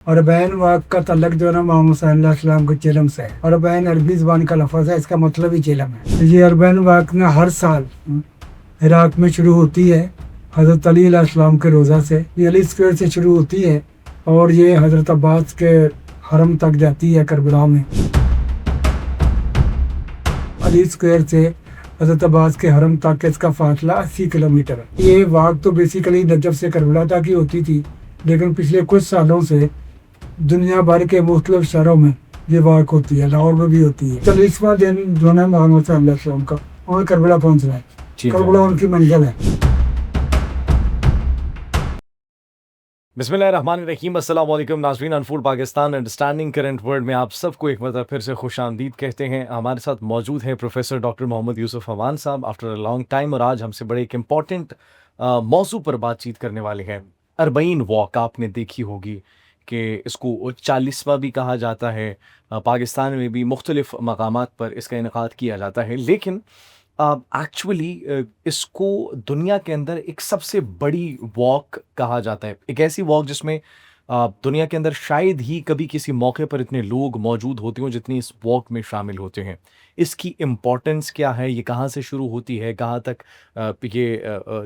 अरबैन वाक़ का तल्लुक़ जो है ना मोहम्मद सल्लल्लाहु अलैहि वसल्लम के चिलम से है। अरबैन अरबी ज़बान का लफ्ज़ है, इसका मतलब ही चिलम है। ये अरबैन वाक़ ना हर साल इराक़ में शुरू होती है हज़रत अली अलैहिस्सलाम के रोज़ा से। ये अली स्क्वायर से शुरू होती है और ये हज़रत अब्बास के हरम तक जाती है करबला में। अली स्क्वायर से हज़रत अब्बास के हरम तक इसका फासला 80 किलोमीटर है। ये वाक़ तो बेसिकली नजफ़ से करबला तक ही होती थी, लेकिन पिछले कुछ सालों से दुनिया भर के मुख्तलिफ शहरों में ये वाक़ होती है, लाहौर में भी होती है। 40वां दिन जो है मोहम्मद सल्लल्लाहु अलैहि वसल्लम का और करबला पहुँच रहा है। करबला उनकी मंजिल है। बिस्मिल्लाहिर्रहमानिर्रहीम, अस्सलाम वालेकुम नाज़रीन। Unfold Pakistan understanding current world में आप सबको एक मरतबा फिर से खुशामदीद कहते हैं। हमारे साथ मौजूद हैं प्रोफेसर डॉक्टर मोहम्मद यूसुफ अवान साहब आफ्टर अ लॉन्ग टाइम, और आज हमसे बड़े एक इम्पॉर्टेंट मौजू पर बातचीत करने वाले हैं। अरबईन वॉक आपने देखी होगी कि इसको 40वां भी कहा जाता है। पाकिस्तान में भी मुख्तलिफ मकामात पर इसका इनेकाद किया जाता है, लेकिन एक्चुअली इसको दुनिया के अंदर एक सबसे बड़ी वॉक कहा जाता है। एक ऐसी वॉक जिसमें दुनिया के अंदर शायद ही कभी किसी मौके पर इतने लोग मौजूद होते हों जितनी इस वॉक में शामिल होते हैं। इसकी इम्पोर्टेंस क्या है, ये कहाँ से शुरू होती है, कहाँ तक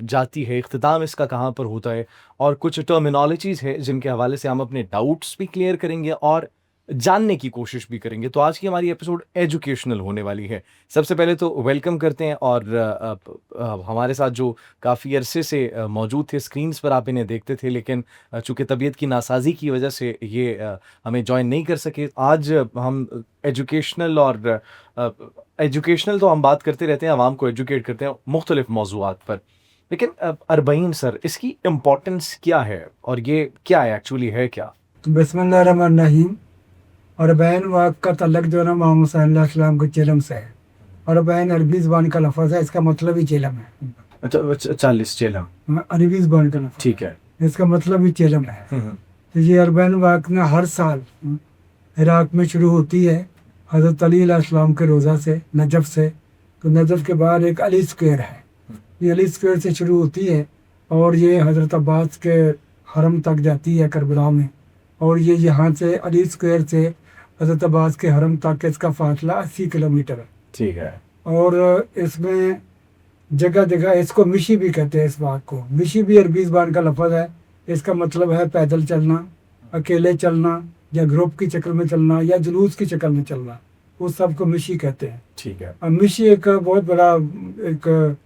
जाती है, इख्तिताम इसका कहाँ पर होता है, और कुछ टर्मिनोलॉजीज़ है जिनके हवाले से हम अपने डाउट्स भी क्लियर करेंगे और जानने की कोशिश भी करेंगे। तो आज की हमारी एपिसोड एजुकेशनल होने वाली है। सबसे पहले तो वेलकम करते हैं, और हमारे साथ जो काफ़ी अरसे से मौजूद थे, स्क्रीन्स पर आप इन्हें देखते थे, लेकिन चूँकि तबीयत की नासाजी की वजह से ये हमें ज्वाइन नहीं कर सके। आज हम एजुकेशनल तो हम बात करते रहते हैं, आवाम को एजुकेट करते हैं मुख्तलिफ मौज़ूआत पर, लेकिन अरबईन सर, इसकी इम्पोर्टेंस क्या है और ये क्या है, एक्चुअली है क्या? बिस्मिल्लाहिर्रहमानिर्रहीम। अरबैन वाक़ का तल्लुक़ जो है ना मोहम्मद सल्लल्लाहु अलैहि वसल्लम के चिलम से है। अरबैन अरबी ज़बान का लफ्ज़ है, इसका मतलब ही चिलम है। अच्छा, 40 चिलम, अरबी ज़बान का लफ्ज़, ठीक है, इसका मतलब ही चिलम है। तो ये अरबैन वाक़ ना हर साल इराक़ में शुरू होती है हज़रत अली अलैहिस्सलाम के रोज़ा से, नजफ़ से। तो नजफ़ के बाद एक अली स्क्वायर है, ये अली स्क्वायर से शुरू होती है और ये हज़रत अब्बास के हरम तक जाती है करबला में। और ये यहाँ से अली स्क्वायर से हज़रत अब्बास के हरम तक इसका फासला 80 किलोमीटर है, ठीक है। और इसमें जगह जगह इसको मिशी भी कहते हैं। इस बात को मिशी भी अरबी ज़बान का लफ्ज़ है, इसका मतलब है पैदल चलना, अकेले चलना, या ग्रुप की शक्ल में चलना, या जुलूस की शक्ल में चलना, उस सब को मिशी कहते हैं। ठीक है। अब मिशी एक बहुत बड़ा एक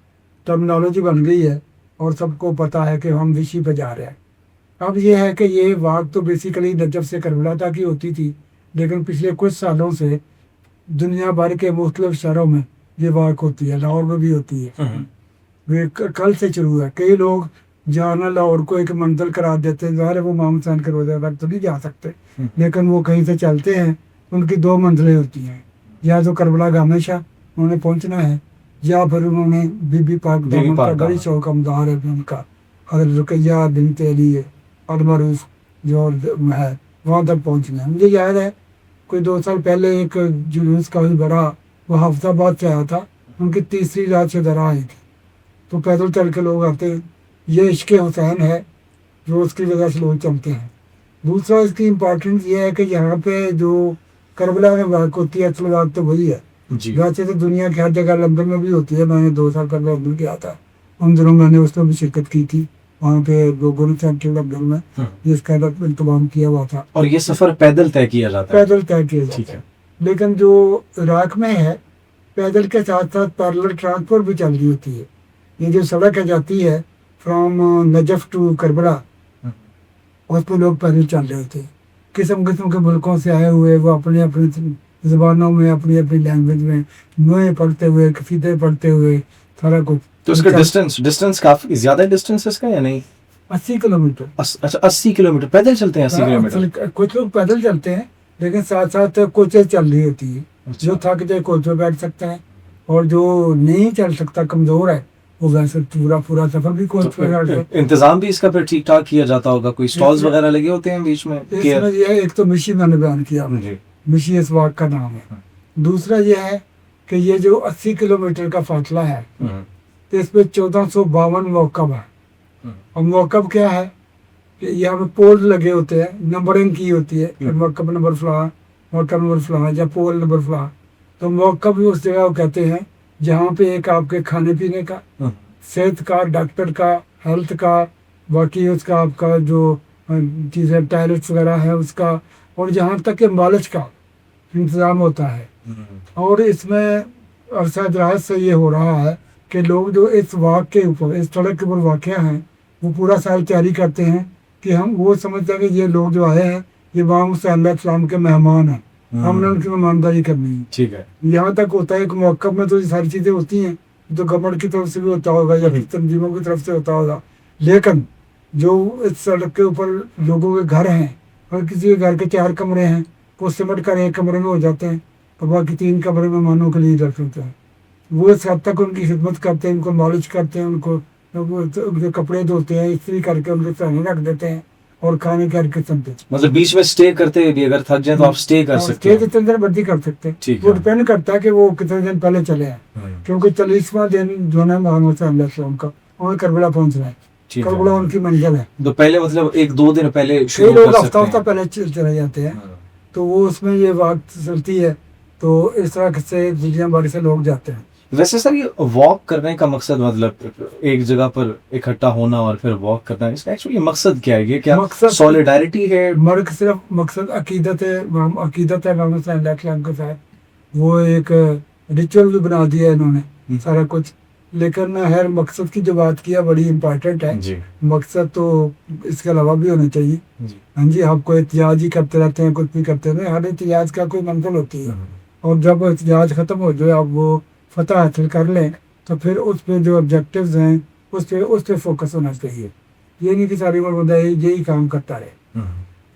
टर्मिनोलॉजी बन गई है और सबको पता है कि हम मिशी पे जा रहे हैं। अब ये है कि ये वाक़ तो बेसिकली नजफ़ से करबला तक ही होती थी, लेकिन पिछले कुछ सालों से दुनिया भर के मुख्तलिफ शहरों में ये वाक़ होती है, लाहौर में भी होती है। वे कल से शुरू है। कई लोग जाना लाहौर को एक मंजिल करार देते हैं, ज़ाहिर है वो मोहम्मद हुसैन के रोज़े तक तो नहीं जा सकते, लेकिन वो कहीं से चलते हैं। उनकी दो मंजिलें होती हैं, या तो करबला गामेशा उन्होंने पहुँचना है, या फिर उन्होंने बीबी पाक दामन का बड़ी शौक अमदार है उनका, हज़रत रुकैया बिन्त अली अलमरूफ जो है, वहाँ तक पहुँचना है। मुझे याद है कोई 2 साल पहले एक जुलूस काफ़ी बड़ा वो हफ्ताबाद से आया था, उनकी तीसरी रात से दरा आई थी। तो पैदल चल के लोग आते हैं, ये इश्क़ हुसैन है जो उसकी वजह से लोग चलते हैं। दूसरा इसकी इम्पोर्टेंस ये है कि यहाँ पे जो करबला में वाक़ होती है, असल बात तो वही है। वैसे तो दुनिया की हर जगह, लंदन में भी होती है। मैंने 2 साल पहले लंदन गया था, उन दिनों मैंने उसमें भी शिरकत की थी, वहाँ पे लोगों सेंट्रल लंदन में जिसका इंतजाम किया हुआ था। और ये सफ़र पैदल तय किया जाता है? पैदल तय किया जाता है, लेकिन जो इराक़ में है पैदल के साथ साथ पैरेलल ट्रांसपोर्ट भी चल रही होती है। ये जो सड़क जाती है फ्रॉम नजफ़ टू करबला, उस पर लोग पैदल चल रहे होते हैं। किस्म किस्म के मुल्कों से आए हुए, वो अपने अपनी ज़बानों में, अपनी अपनी लैंग्वेज में नोए पढ़ते हुए, कसीदे पढ़ते हुए, सारा कुछ। तो इसका डिस्टेंस काफ़ी ज़्यादा डिस्टेंस है इसका या नहीं? 80 किलोमीटर। अच्छा, 80 किलोमीटर पैदल चलते हैं? 80 किलोमीटर कुछ लोग पैदल चलते हैं, लेकिन साथ साथ कोचें चल रही होती है। जो थक जाए कोच में बैठ सकता है, और जो नहीं चल सकता, कमज़ोर है, वो वैसे पूरा सफ़र भी कोच पे कर सकता है। इंतज़ाम भी इसका फिर ठीक ठाक किया जाता होगा? कोई स्टॉल्स वगैरह लगे होते हैं बीच में? इसमें ये एक तो मिशी मैंने बयान किया, मिशी इस वाक़ का नाम है। दूसरा ये है कि ये जो 80 किलोमीटर का फासला है, तो इस पर 1452 मौक़िफ़ है। और मौक़िफ़ क्या है کہ यहाँ पे पोल लगे होते हैं, नंबरिंग की होती है, मौकब नंबर फलां, मौकब नंबर फलां या पोल नंबर फलां। तो मौकब भी उस जगह को कहते हैं जहाँ पे एक आपके खाने पीने का, सेहत का, डॉक्टर का, हेल्थ का, बाकी उसका आपका जो चीज़ें टॉयलेट्स वगैरह है उसका, और जहाँ तक कि मालिश का इंतज़ाम होता है। और इसमें अरसा दराज से ये हो रहा है कि लोग जो इस वाक़ के ऊपर, इस सड़क के ऊपर वाक़या हैं, वो पूरा साल तैयारी करते हैं कि हम वो समझते हैं कि ये लोग जो आए हैं ये इमाम हुसैन अलैहिस्सलाम के मेहमान हैं, हमने उनकी मेहमानदारी करनी है। ठीक है। यहाँ तक होता है कि मौक़ब में तो ये सारी चीज़ें होती हैं, तो गवर्नमेंट की तरफ से भी होता होगा या तंजीमों की तरफ से होता होगा, लेकिन जो इस सड़क के ऊपर लोगों के घर हैं, और किसी के घर के 4 कमरे हैं, वो सिमट कर एक कमरे में हो जाते हैं, और बाकी 3 कमरे मेहमानों के लिए रख होते हैं। वो इस हद तक उनकी खिदमत करते हैं, उनको मालिश करते हैं, उनके कपड़े धोते हैं, इस्त्री करके उनके सहने रख देते हैं, और खाने करके चलते हैं। मतलब बीच में स्टे करते हुए भी अगर थक जाए तो आप स्टे कर सकते हैं। जितने दिन मर्जी कर सकते हैं, ठीक वो है। डिपेंड करता है कि वो कितने दिन पहले चले हैं, क्योंकि 40वां दिन जो है मोहम्मद सल्लल्लाहु अलैहि वसल्लम का, उन्हें करबला पहुंचना है, ठीक है। करबला उनकी मंजिल है। तो पहले मतलब 1-2 दिन पहले कई शुरू लोग कर हफ्ता सकते हैं। पहले चले जाते हैं, तो वो उसमें ये वक्त चलती है, तो इस तरह से दुनिया भर से लोग जाते हैं। वैसे सर ये वॉक करने का मकसद मतलब एक जगह पर इकट्ठा होना और फिर वॉक करना, इसका एक्चुअली मकसद क्या है? ये क्या मकसद सॉलिडारिटी है? मर्ग सिर्फ मकसद अकीदत है, अकीदत है मोहम्मद सल्लल्लाहु अलैहि वसल्लम के साथ, वो एक रिचुअल भी बना दिया है इन्होंने सारा कुछ। लेकिन हर मकसद की जो बात किया बड़ी इम्पोर्टेंट है जी मकसद, तो इसके अलावा भी होना चाहिए। जी। हाँ जी, आपको एहतियाज ही करते रहते हैं, कुछ भी करते रहते हैं, हर एहतियाज का कोई मंजिल होती है, और जब एहतियाज ख़त्म हो जाए, आप वो फतह हासिल कर लें, तो फिर उस पर जो ऑब्जेक्टिव्स हैं उस पर फोकस होना चाहिए। ये नहीं कि सारी उम्र बंदा यही काम करता रहे।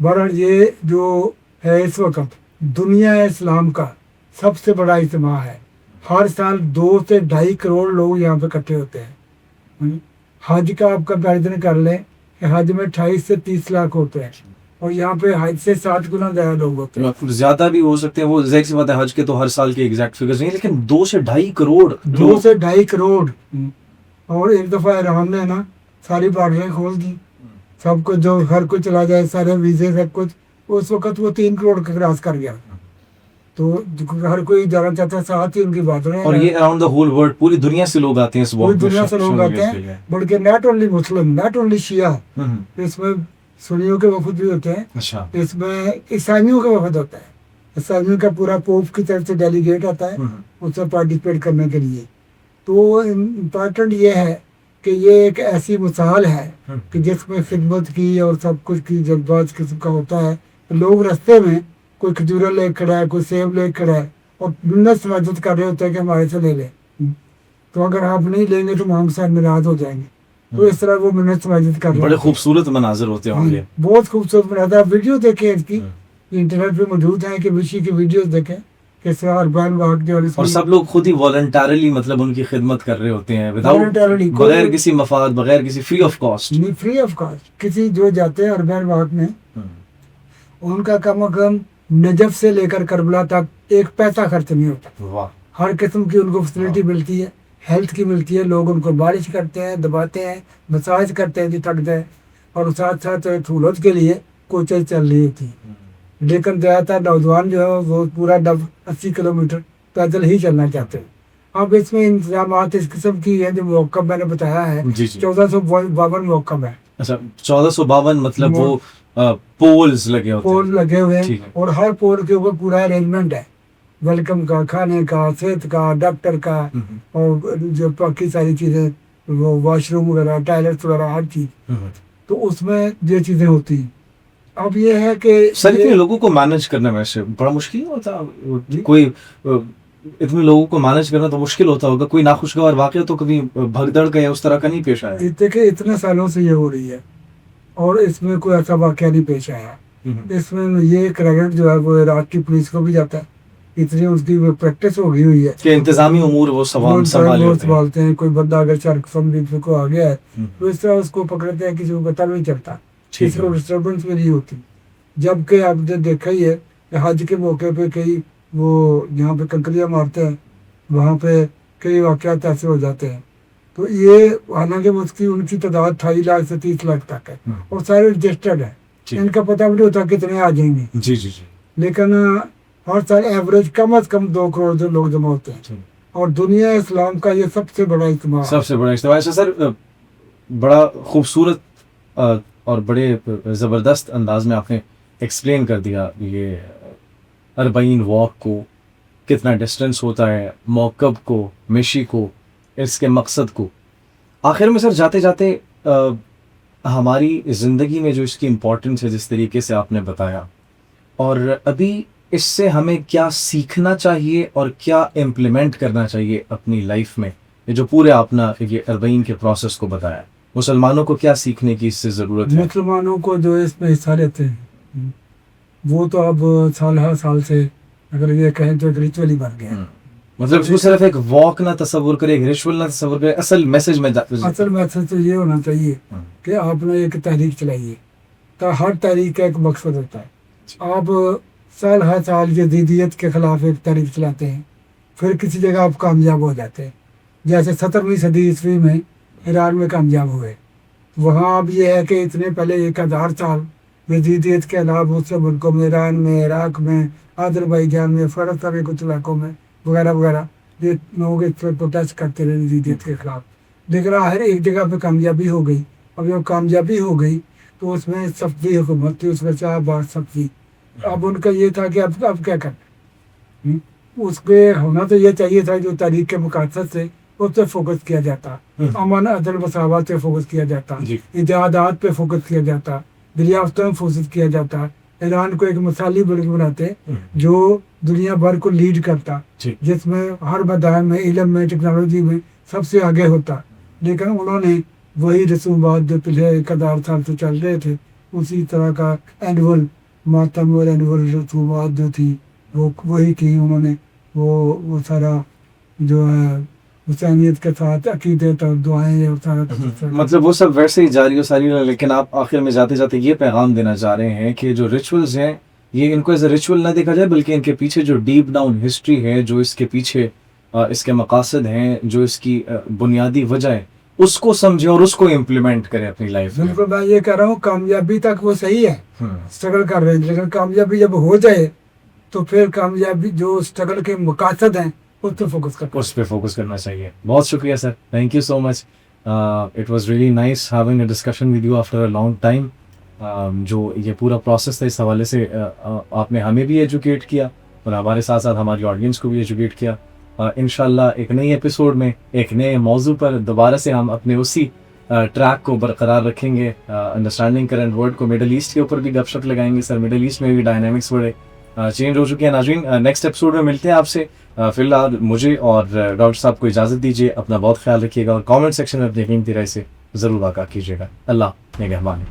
बहरहाल ये जो है इस वक्त दुनिया इस्लाम का सबसे बड़ा इज्तिमा है, हर साल 2 से 2.5 करोड़ लोग यहाँ पे इकट्ठे होते हैं। हज का आप कंपेरिजन कर लें कि हज में 28 से 30 लाख होते हैं, और यहाँ पे हज से 7 गुना ज़्यादा लोग होते हैं। ज्यादा भी हो सकते हैं, वो ज़ाहिर सी बात है, हज के तो हर साल के एग्जैक्ट फिगर्स नहीं, लेकिन 2 से 2.5 करोड़ 2 से 2.5 करोड़। और एक दफ़ा ईरान ने ना सारी बॉर्डरें खोल दी, सब कुछ जो हर कोई चला जाए, सारे वीज़े सब कुछ, उस वक्त वो 3 करोड़ का क्रॉस कर गया। तो हर कोई जाना चाहता है, साथ ही उनकी बॉर्डरें, और ये अराउंड द होल वर्ल्ड, पूरी दुनिया से लोग आते हैं इस वॉक पूरी में, दुनिया से लोग आते हैं, बल्कि not only Muslim, not only Shia, इसमें सुन्नियों के वफद भी होते हैं, अच्छा। इसमें ईसाइयों का वफद होता है, ईसाइयों का पूरा पोप की तरफ से डेलीगेट आता है उसमें पार्टिसिपेट करने के लिए। तो इम्पोर्टेंट ये है कि ये एक ऐसी मिसाल है कि जिसमें खिदमत की और सब कुछ की जज्बात किस्म का होता है। तो लोग रास्ते में कोई खजूरा ले खड़ा है, कोई सेब ले खड़ा है, और मिन्नत समाजत कर रहे होते हैं कि हमारे से ले लें, तो अगर आप नहीं लेंगे तो मोहम्मद साहब नाराज हो जाएंगे। तो इस तरह वो मिन्नत समाजत कर रहे हैं। बड़े खूबसूरत मनाजिर होते होंगे। बहुत खूबसूरत बनाता है। वीडियो देखें इसकी, इंटरनेट पे मौजूद है कि विशी की वीडियोस देखें किस तरह अरबान वाक जो और सब लोग खुद ही वॉलंटरली मतलब उनकी खिदमत कर रहे होते हैं, Voluntarily, विदाउट बगैर किसी मफाद, बगैर किसी फ्री ऑफ कॉस्ट। नहीं, फ्री ऑफ कॉस्ट। किसी जो जाते हैं अरबान वाक में, उनका कम अज कम नजफ से लेकर करबला तक एक पैसा खर्च नहीं होता। वाह। हर किस्म की उनको फैसिलिटी मिलती है, हेल्थ की मिलती है, लोग उनको बारिश करते हैं, दबाते हैं, मसाज करते हैं जो थक जाए, और साथ साथ सहूलत के लिए कोचेज चल रही होती है। लेकिन ज़्यादातर नौजवान जो है वो पूरा 80 किलोमीटर पैदल ही चलना चाहते हैं। अब इसमें इंतजाम इस किस्म की है जो मौक़ब मैंने बताया है, 1452 मौक़ब है। अच्छा, 1452 मतलब वो पोल्स लगे होते हैं। पोल लगे हुए हैं, ठीक है। और हर पोल के ऊपर पूरा अरेंजमेंट है, वेलकम का, खाने का, सेहत का, डॉक्टर का, और जो बाकी सारी चीज़ें, वो वॉशरूम वगैरह, टॉयलेट वगैरह, हर चीज़। तो उसमें ये चीज़ें होती हैं। अब ये है कि सर इतने लोगों को मैनेज करना वैसे बड़ा मुश्किल होता, कोई इतने लोगों को मैनेज करना तो मुश्किल होता होगा। कोई नाखुशगवार वाकया तो कभी भगदड़ का या उस तरह का नहीं पेश आया? देखिए इतने सालों से ये हो रही है, और इसमें कोई ऐसा वाकया नहीं पेश आया। इसमें ये क्रेडिट जो है वो इराक की पुलिस को भी जाता है, इतनी उसकी प्रैक्टिस हो गई हुई है कि इंतजामी उमूर वो संभालते हैं। कोई बंदा अगर सड़क समझ को आ गया है तो इस तरह उसको पकड़ते हैं, किसी को पता नहीं चलता, किसी को डिस्टर्बेंस भी नहीं होती। जबकि आपने देखा ही है कि हज के मौके पे कई वो जहाँ पे कंकरियाँ मारते हैं वहाँ पे कई वाक़यात ऐसे हो जाते हैं تو یہ حالانکہ اس کی ان کی تعداد 28 لاکھ سے 30 لاکھ تک ہے اور سارے رجسٹرڈ ہیں. ان کا پتہ بھی نہیں ہوتا کتنے آ جائیں گے. جی جی جی. لیکن ہر سال ایوریج کم از کم 2 کروڑ سے لوگ جمع ہوتے ہیں اور دنیا اسلام کا یہ سب سے بڑا اجتماع. سب سے بڑا اجتماع. سر بڑا خوبصورت اور بڑے زبردست انداز میں آپ نے ایکسپلین کر دیا یہ 40 واک کو، کتنا ڈسٹینس ہوتا ہے، موقب کو، مشی کو، اس کے مقصد کو. آخر میں سر جاتے جاتے ہماری زندگی میں جو اس کی امپورٹنس ہے جس طریقے سے آپ نے بتایا، اور ابھی اس سے ہمیں کیا سیکھنا چاہیے اور کیا امپلیمنٹ کرنا چاہیے اپنی لائف میں، یہ جو پورے آپ نے یہ 40 کے پروسیس کو بتایا، مسلمانوں کو کیا سیکھنے کی اس سے ضرورت ہے؟ مسلمانوں کو جو اس میں حصہ لیتے ہیں وہ تو اب سال ہر سال سے اگر یہ کہیں تو ایک ریچول ہی بن گیا. مطلب اس کو صرف ایک واک نہ تصور کرے، ایک ریچول نہ تصور کرے، اصل میسج میں اصل میسج تو یہ ہونا چاہیے کہ آپ نے ایک تحریک چلائیے. ہر تحریک کا ایک مقصد ہوتا ہے. آپ سال ہر سال جدیدیت کے خلاف ایک تحریک چلاتے ہیں، پھر کسی جگہ آپ کامیاب ہو جاتے ہیں. جیسے 17ویں صدی عیسوی میں ایران میں کامیاب ہوئے. وہاں اب یہ ہے کہ اتنے پہلے 1000 سال جدیدیت کے علاوہ دوسرے ملکوں میں، ایران میں، عراق میں، آذربائیجان میں، فرانس میں کچھ علاقوں میں وغیرہ وغیرہ یہ لوگ اس پر پروٹیسٹ کرتے رہے جدیدیت کے خلاف. لیکن آخر ایک جگہ پہ کامیابی ہو گئی. اب جب کامیابی ہو گئی تو اس میں سختی حکومت تھی، اس میں چاہ بات سختی. اب ان کا یہ تھا کہ اب کیا کرنا. اس پہ ہونا تو یہ چاہیے تھا جو تاریخ کے مقاصد سے اس پہ فوکس کیا جاتا، امن عدل مساوات پہ فوکس کیا جاتا، اتحادات پہ فوکس کیا جاتا، دریافتوں میں فوکس کیا جاتا. ایران کو ایک مثالی ملک بناتے جو دنیا بھر کو لیڈ کرتا، جس میں ہر میدان میں، علم میں، ٹیکنالوجی میں سب سے آگے ہوتا. لیکن انہوں نے وہی رسومات جو پچھلے 1000 سال سے چل رہے تھے اسی طرح کا اینول ماتم اور اینول رسومات جو تھی وہ وہی کی. انہوں نے وہ سارا جو ہے حسینیت کے ساتھ عقیدت اور دعائیں اور سارا مطلب وہ سب ویسے ہی جاری و ساری. لیکن آپ آخر میں جاتے جاتے یہ پیغام دینا چاہ رہے ہیں کہ جو ریچولز ہیں یہ ان کو ایز اے ریچول نہ دیکھا جائے، بلکہ ان کے پیچھے جو ڈیپ ڈاؤن ہسٹری ہے، جو اس کے پیچھے اس کے مقاصد ہیں، جو اس کی بنیادی وجہ ہے، اس کو سمجھے اور اس کو امپلیمنٹ کرے اپنی لائف میں. بالکل میں یہ کہہ رہا ہوں کامیابی تک وہ صحیح ہے، اسٹرگل کر رہے ہیں، لیکن کامیابی جب ہو جائے تو پھر کامیابی جو اسٹرگل کے مقاصد ہیں اس پہ فوکس کرنا چاہیے. بہت شکریہ sir, thank you so much. It was really nice having a discussion with you after a long time. جو یہ پورا پروسیس تھا اس حوالے سے آپ نے ہمیں بھی ایجوکیٹ کیا اور ہمارے ساتھ ساتھ ہماری آڈینس کو بھی ایجوکیٹ کیا. انشاءاللہ ایک نئی ایپیسوڈ میں ایک نئے موضوع پر دوبارہ سے ہم اپنے اسی ٹریک کو برقرار رکھیں گے. انڈرسٹینڈنگ کرنٹ ورلڈ کو مڈل ایسٹ کے اوپر بھی گپ شپ لگائیں گے. سر مڈل ایسٹ میں بھی ڈائنامکس بڑے چینج ہو چکے ہیں. ناظرین نیکسٹ ایپیسوڈ میں ملتے ہیں آپ سے. فی الحال مجھے اور ڈاکٹر صاحب کو اجازت دیجیے. اپنا بہت خیال رکھیے گا اور کامنٹ سیکشن میں اپنی قیمتی رائے سے ضرور آگاہ کیجیے گا. اللہ نگہبان.